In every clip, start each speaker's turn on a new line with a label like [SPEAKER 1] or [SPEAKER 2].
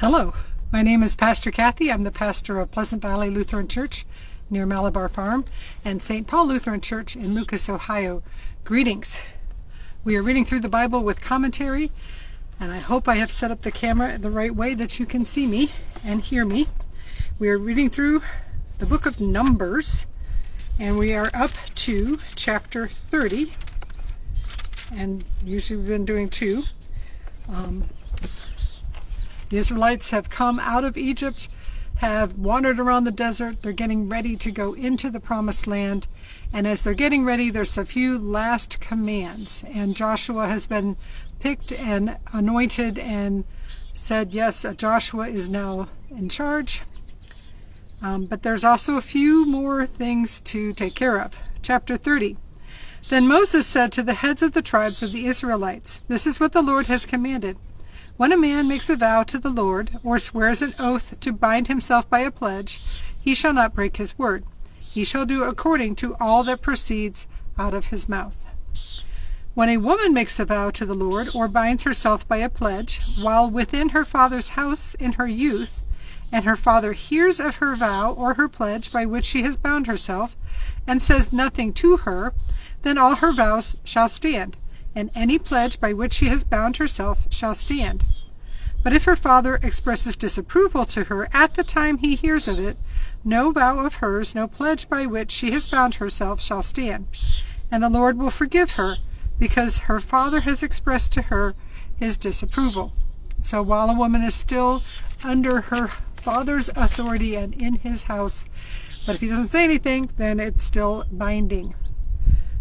[SPEAKER 1] Hello, my name is Pastor Kathy. I'm the pastor of Pleasant Valley Lutheran Church near Malabar Farm and St. Paul Lutheran Church in Lucas, Ohio. Greetings. We are reading through the Bible with commentary, and I hope I have set up the camera the right way that you can see me and hear me. We are reading through the book of Numbers, and we are up to chapter 30, and usually we've been doing two. The Israelites have come out of Egypt, have wandered around the desert. They're getting ready to go into the promised land. And as they're getting ready, there's a few last commands. And Joshua has been picked and anointed and said, yes, Joshua is now in charge. But there's also a few more things to take care of. Chapter 30. Then Moses said to the heads of the tribes of the Israelites, "This is what the Lord has commanded. When a man makes a vow to the Lord, or swears an oath to bind himself by a pledge, he shall not break his word. He shall do according to all that proceeds out of his mouth. When a woman makes a vow to the Lord, or binds herself by a pledge, while within her father's house in her youth, and her father hears of her vow or her pledge by which she has bound herself, and says nothing to her, then all her vows shall stand, and any pledge by which she has bound herself shall stand. But if her father expresses disapproval to her at the time he hears of it, no vow of hers, no pledge by which she has bound herself shall stand, and the Lord will forgive her, because her father has expressed to her his disapproval." So while a woman is still under her father's authority and in his house, but if he doesn't say anything, then it's still binding.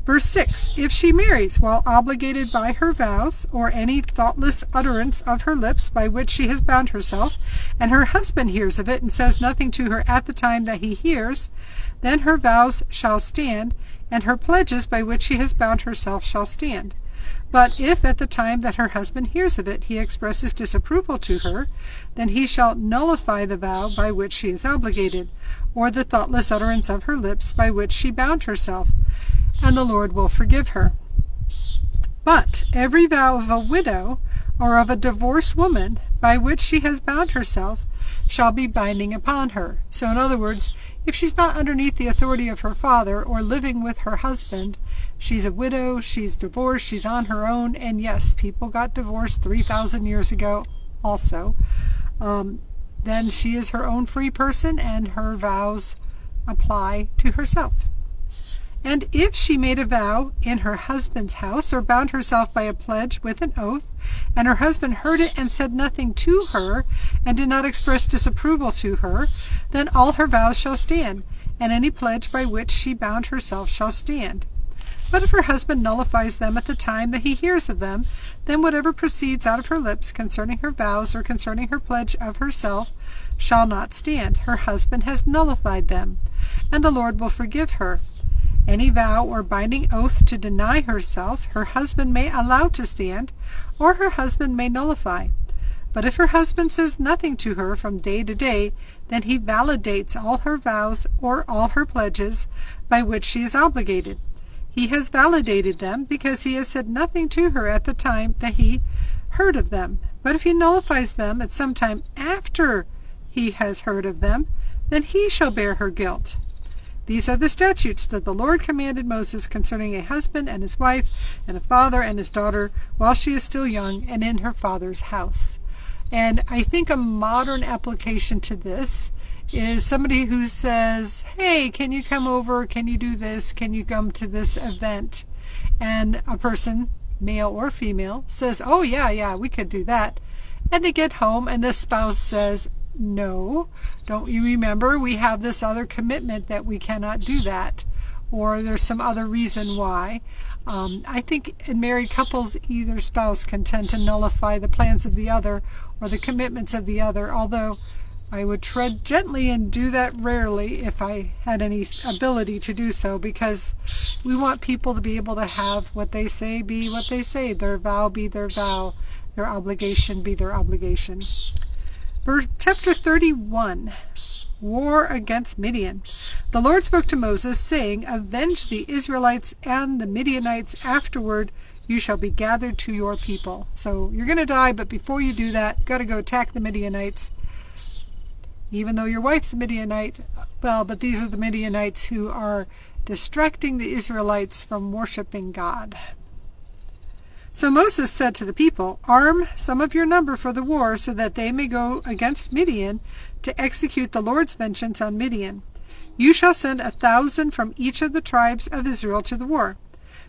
[SPEAKER 1] Verse 6, if she marries while obligated by her vows, or any thoughtless utterance of her lips by which she has bound herself, and her husband hears of it and says nothing to her at the time that he hears, then her vows shall stand, and her pledges by which she has bound herself shall stand. But if at the time that her husband hears of it he expresses disapproval to her, then he shall nullify the vow by which she is obligated, or the thoughtless utterance of her lips by which she bound herself, and the Lord will forgive her. But every vow of a widow or of a divorced woman by which she has bound herself shall be binding upon her. So in other words, if she's not underneath the authority of her father or living with her husband, she's a widow, she's divorced, she's on her own, and yes, people got divorced 3,000 years ago also, then she is her own free person and her vows apply to herself. And if she made a vow in her husband's house, or bound herself by a pledge with an oath, and her husband heard it and said nothing to her, and did not express disapproval to her, then all her vows shall stand, and any pledge by which she bound herself shall stand. But if her husband nullifies them at the time that he hears of them, then whatever proceeds out of her lips concerning her vows or concerning her pledge of herself shall not stand. Her husband has nullified them, and the Lord will forgive her. Any vow or binding oath to deny herself, her husband may allow to stand, or her husband may nullify. But if her husband says nothing to her from day to day, then he validates all her vows or all her pledges by which she is obligated. He has validated them because he has said nothing to her at the time that he heard of them. But if he nullifies them at some time after he has heard of them, then he shall bear her guilt. These are the statutes that the Lord commanded Moses concerning a husband and his wife, and a father and his daughter, while she is still young and in her father's house. And I think a modern application to this is somebody who says, hey, can you come over? Can you do this? Can you come to this event? And a person, male or female, says, oh, yeah, we could do that. And they get home and the spouse says, no, don't you remember we have this other commitment that we cannot do that, or there's some other reason why. I think in married couples, either spouse can tend to nullify the plans of the other or the commitments of the other, although I would tread gently and do that rarely if I had any ability to do so, because we want people to be able to have what they say be what they say, their vow be their vow, their obligation be their obligation. Chapter 31, War against Midian. The Lord spoke to Moses, saying, Avenge the Israelites and the Midianites. Afterward you shall be gathered to your people. So you're going to die, but before you do that, you've got to go attack the Midianites. Even though your wife's a Midianite, well, but these are the Midianites who are distracting the Israelites from worshiping God. So Moses said to the people, Arm some of your number for the war, so that they may go against Midian to execute the Lord's vengeance on Midian. You shall send 1,000 from each of the tribes of Israel to the war.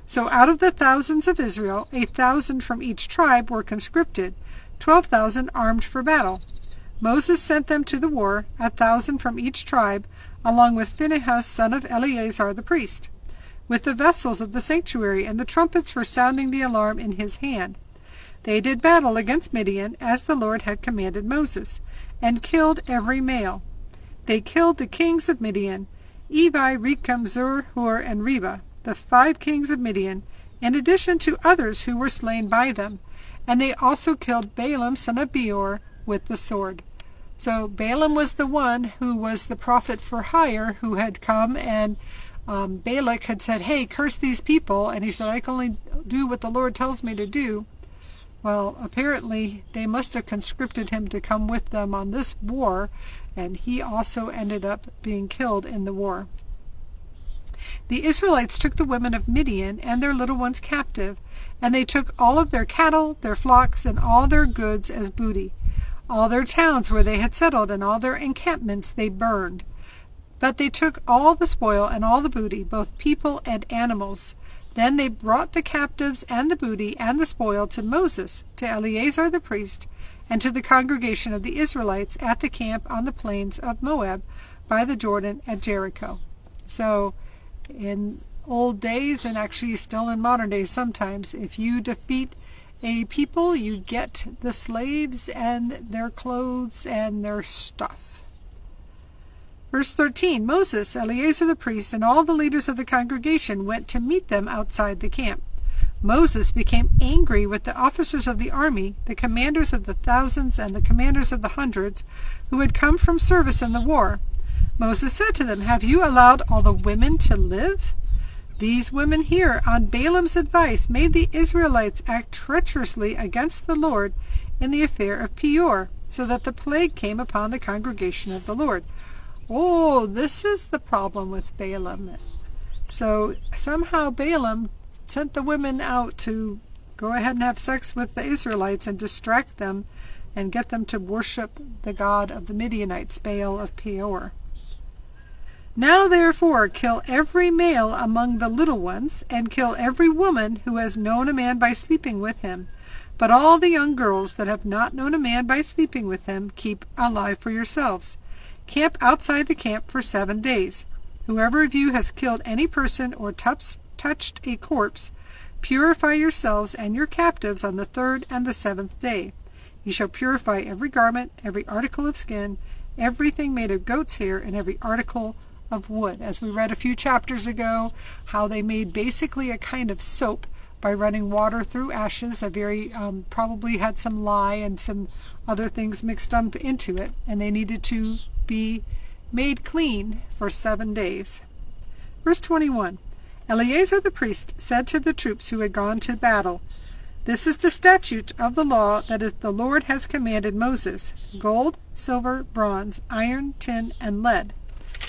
[SPEAKER 1] So out of the thousands of Israel, 1,000 from each tribe were conscripted, 12,000 armed for battle. Moses sent them to the war, 1,000 from each tribe, along with Phinehas, son of Eleazar the priest, with the vessels of the sanctuary and the trumpets for sounding the alarm in his hand. They did battle against Midian, as the Lord had commanded Moses, and killed every male. They killed the kings of Midian, Evi, Rekam, Zur, Hur, and Reba, the 5 kings of Midian, in addition to others who were slain by them. And they also killed Balaam, son of Beor, with the sword. So Balaam was the one who was the prophet for hire, who had come and Balak had said, hey, curse these people. And he said, I can only do what the Lord tells me to do. Well, apparently they must have conscripted him to come with them on this war, and he also ended up being killed in the war. The Israelites took the women of Midian and their little ones captive, and they took all of their cattle, their flocks, and all their goods as booty. All their towns where they had settled and all their encampments they burned. But they took all the spoil and all the booty, both people and animals. Then they brought the captives and the booty and the spoil to Moses, to Eleazar the priest, and to the congregation of the Israelites at the camp on the plains of Moab by the Jordan at Jericho. So in old days, and actually still in modern days sometimes, if you defeat a people, you get the slaves and their clothes and their stuff. Verse 13, Moses, Eleazar the priest, and all the leaders of the congregation went to meet them outside the camp. Moses became angry with the officers of the army, the commanders of the thousands and the commanders of the hundreds, who had come from service in the war. Moses said to them, Have you allowed all the women to live? These women here, on Balaam's advice, made the Israelites act treacherously against the Lord in the affair of Peor, so that the plague came upon the congregation of the Lord. Oh, this is the problem with Balaam. So somehow Balaam sent the women out to go ahead and have sex with the Israelites and distract them and get them to worship the god of the Midianites, Baal of Peor. Now therefore kill every male among the little ones, and kill every woman who has known a man by sleeping with him. But all the young girls that have not known a man by sleeping with him, keep alive for yourselves. Camp outside the camp for 7 days. Whoever of you has killed any person or touched a corpse, purify yourselves and your captives on the 3rd and the 7th day. You shall purify every garment, every article of skin, everything made of goat's hair, and every article of wood. As we read a few chapters ago, how they made basically a kind of soap by running water through ashes. A very probably had some lye and some other things mixed up into it, and they needed to be made clean for 7 days. Verse 21, Eleazar the priest said to the troops who had gone to battle, This is the statute of the law that the Lord has commanded Moses, gold, silver, bronze, iron, tin, and lead.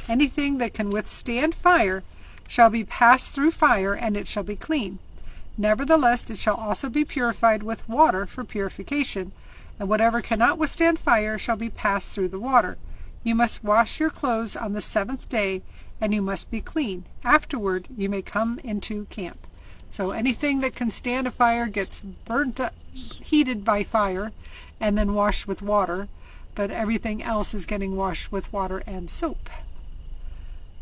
[SPEAKER 1] Anything that can withstand fire shall be passed through fire, and it shall be clean. Nevertheless, it shall also be purified with water for purification, and whatever cannot withstand fire shall be passed through the water. You must wash your clothes on the 7th day, and you must be clean. Afterward you may come into camp. So anything that can stand a fire gets burnt up, heated by fire, and then washed with water, but everything else is getting washed with water and soap.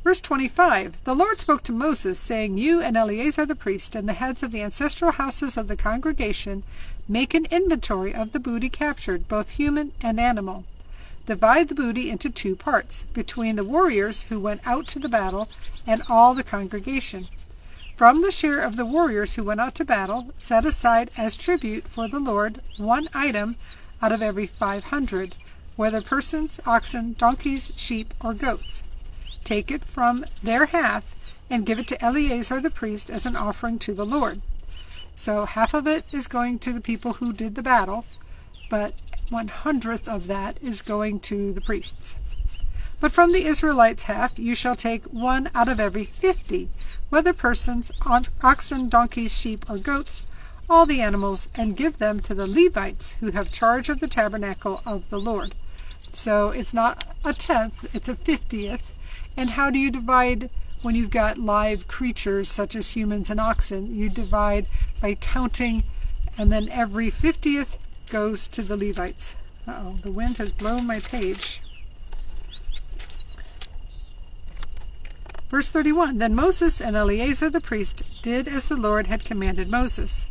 [SPEAKER 1] Verse 25, The Lord spoke to Moses, saying, You and Eleazar the priest and the heads of the ancestral houses of the congregation make an inventory of the booty captured, both human and animal. Divide the booty into 2 parts, between the warriors who went out to the battle and all the congregation. From the share of the warriors who went out to battle, set aside as tribute for the Lord 1 item out of every 500, whether persons, oxen, donkeys, sheep, or goats. Take it from their half and give it to Eleazar the priest as an offering to the Lord. So half of it is going to the people who did the battle, but 1/100th of that is going to the priests. But from the Israelites' half you shall take 1 out of every 50, whether persons, oxen, donkeys, sheep, or goats, all the animals, and give them to the Levites who have charge of the tabernacle of the Lord. So it's not a 10th, it's a 50th. And how do you divide when you've got live creatures such as humans and oxen? You divide by counting, and then every 50th goes to the Levites. Uh-oh, the wind has blown my page. Verse 31, Then Moses and Eleazar the priest did as the Lord had commanded Moses.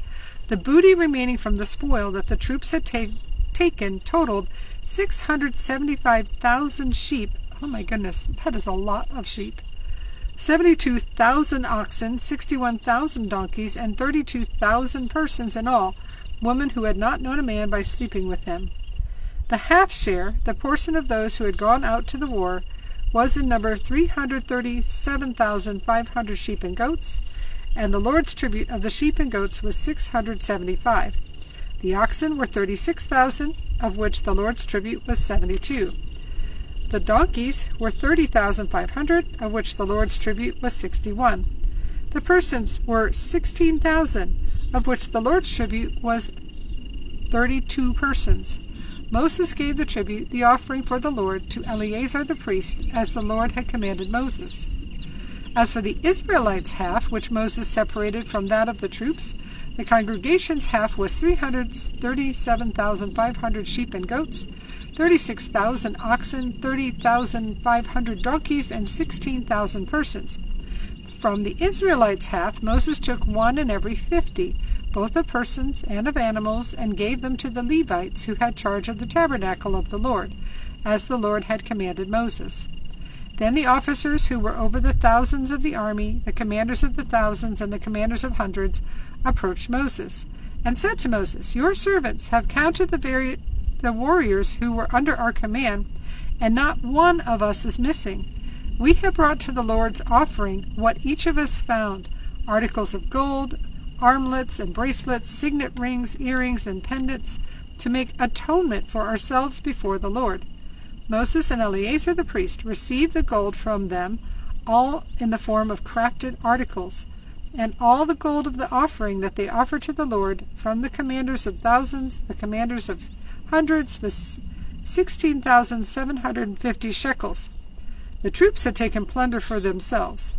[SPEAKER 1] The booty remaining from the spoil that the troops had taken totaled 675,000 sheep. Oh my goodness, that is a lot of sheep. 72,000 oxen, 61,000 donkeys, and 32,000 persons in all, women who had not known a man by sleeping with him. The half share, the portion of those who had gone out to the war, was in number 337,500 sheep and goats, and the Lord's tribute of the sheep and goats was 675. The oxen were 36,000, of which the Lord's tribute was 72. The donkeys were 30,500, of which the Lord's tribute was 61. The persons were 16,000, of which the Lord's tribute was 32 persons. Moses gave the tribute, the offering for the Lord, to Eleazar the priest, as the Lord had commanded Moses. As for the Israelites' half, which Moses separated from that of the troops, the congregation's half was 337,500 sheep and goats, 36,000 oxen, 30,500 donkeys, and 16,000 persons. From the Israelites' half, Moses took 1 in every 50, both of persons and of animals, and gave them to the Levites who had charge of the tabernacle of the Lord, as the Lord had commanded Moses. Then the officers who were over the thousands of the army, the commanders of the thousands and the commanders of hundreds, approached Moses, and said to Moses, Your servants have counted the warriors who were under our command, and not one of us is missing. We have brought to the Lord's offering what each of us found, articles of gold, armlets and bracelets, signet rings, earrings, and pendants, to make atonement for ourselves before the Lord. Moses and Eleazar the priest received the gold from them, all in the form of crafted articles, and all the gold of the offering that they offered to the Lord from the commanders of thousands, the commanders of hundreds, was 16,750 shekels. The troops had taken plunder for themselves.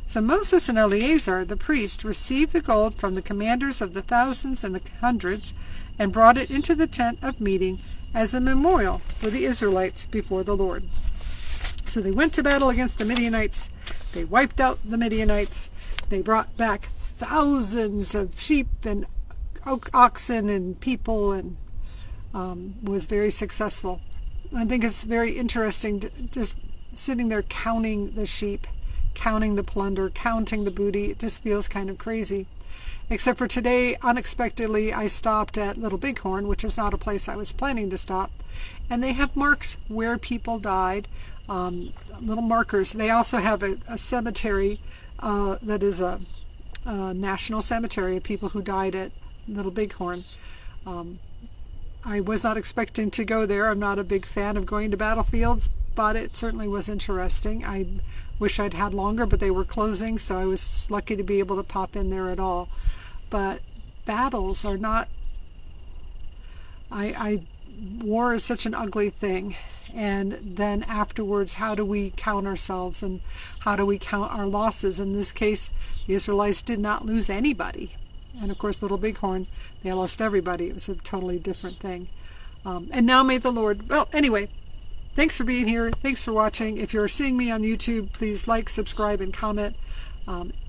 [SPEAKER 1] So Moses and Eleazar the priest received the gold from the commanders of the thousands and the hundreds, and brought it into the tent of meeting as a memorial for the Israelites before the Lord. So they went to battle against the Midianites. They wiped out the Midianites. They brought back thousands of sheep and oxen and people, and was very successful. I think it's very interesting to just sitting there counting the sheep, counting the plunder, counting the booty. It just feels kind of crazy. Except for today, unexpectedly, I stopped at Little Bighorn, which is not a place I was planning to stop, and they have marked where people died, little markers. They also have a cemetery that is a national cemetery of people who died at Little Bighorn. I was not expecting to go there. I'm not a big fan of going to battlefields, but it certainly was interesting. I wish I'd had longer, but they were closing, so I was just lucky to be able to pop in there at all. But battles are not... war is such an ugly thing. And then afterwards, how do we count ourselves, and how do we count our losses? In this case, the Israelites did not lose anybody. And of course, Little Bighorn, they lost everybody. It was a totally different thing. And now may the Lord... Well, anyway, thanks for being here. Thanks for watching. If you're seeing me on YouTube, please like, subscribe, and comment.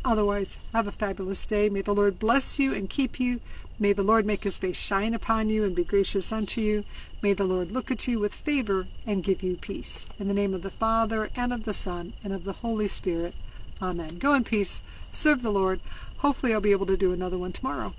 [SPEAKER 1] Otherwise, have a fabulous day. May the Lord bless you and keep you. May the Lord make his face shine upon you and be gracious unto you. May the Lord look at you with favor and give you peace. In the name of the Father, and of the Son, and of the Holy Spirit. Amen. Go in peace. Serve the Lord. Hopefully I'll be able to do another one tomorrow.